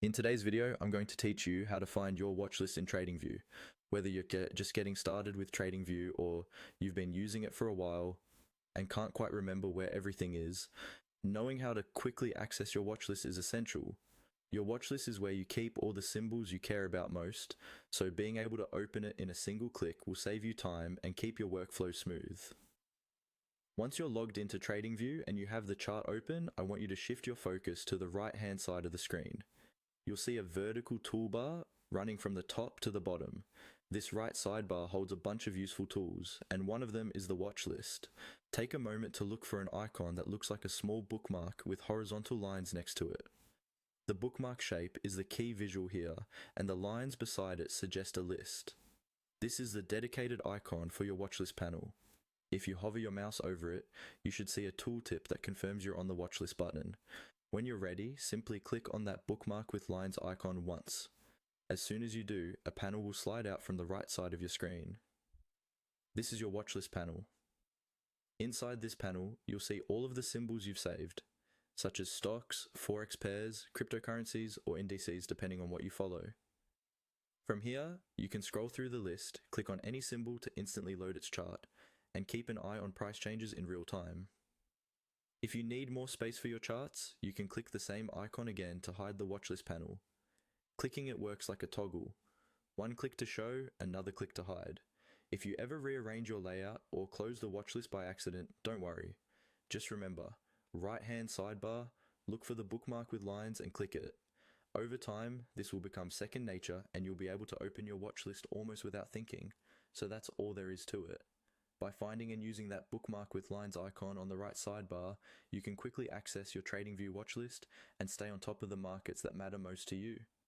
In today's video, I'm going to teach you how to find your watch list in TradingView. Whether you're just getting started with TradingView or you've been using it for a while and can't quite remember where everything is, knowing how to quickly access your watch list is essential. Your watch list is where you keep all the symbols you care about most, so being able to open it in a single click will save you time and keep your workflow smooth. Once you're logged into TradingView and you have the chart open, I want you to shift your focus to the right-hand side of the screen. You'll see a vertical toolbar running from the top to the bottom. This right sidebar holds a bunch of useful tools, and one of them is the watch list. Take a moment to look for an icon that looks like a small bookmark with horizontal lines next to it. The bookmark shape is the key visual here, and the lines beside it suggest a list. This is the dedicated icon for your watchlist panel. If you hover your mouse over it, you should see a tooltip that confirms you're on the watchlist button. When you're ready, simply click on that bookmark with lines icon once. As soon as you do, a panel will slide out from the right side of your screen. This is your watchlist panel. Inside this panel, you'll see all of the symbols you've saved, such as stocks, forex pairs, cryptocurrencies, or indices depending on what you follow. From here, you can scroll through the list, click on any symbol to instantly load its chart, and keep an eye on price changes in real time. If you need more space for your charts, you can click the same icon again to hide the watchlist panel. Clicking it works like a toggle. One click to show, another click to hide. If you ever rearrange your layout or close the watchlist by accident, don't worry. Just remember, right-hand sidebar, look for the bookmark with lines and click it. Over time, this will become second nature and you'll be able to open your watchlist almost without thinking. So that's all there is to it. By finding and using that bookmark with lines icon on the right sidebar, you can quickly access your TradingView watchlist and stay on top of the markets that matter most to you.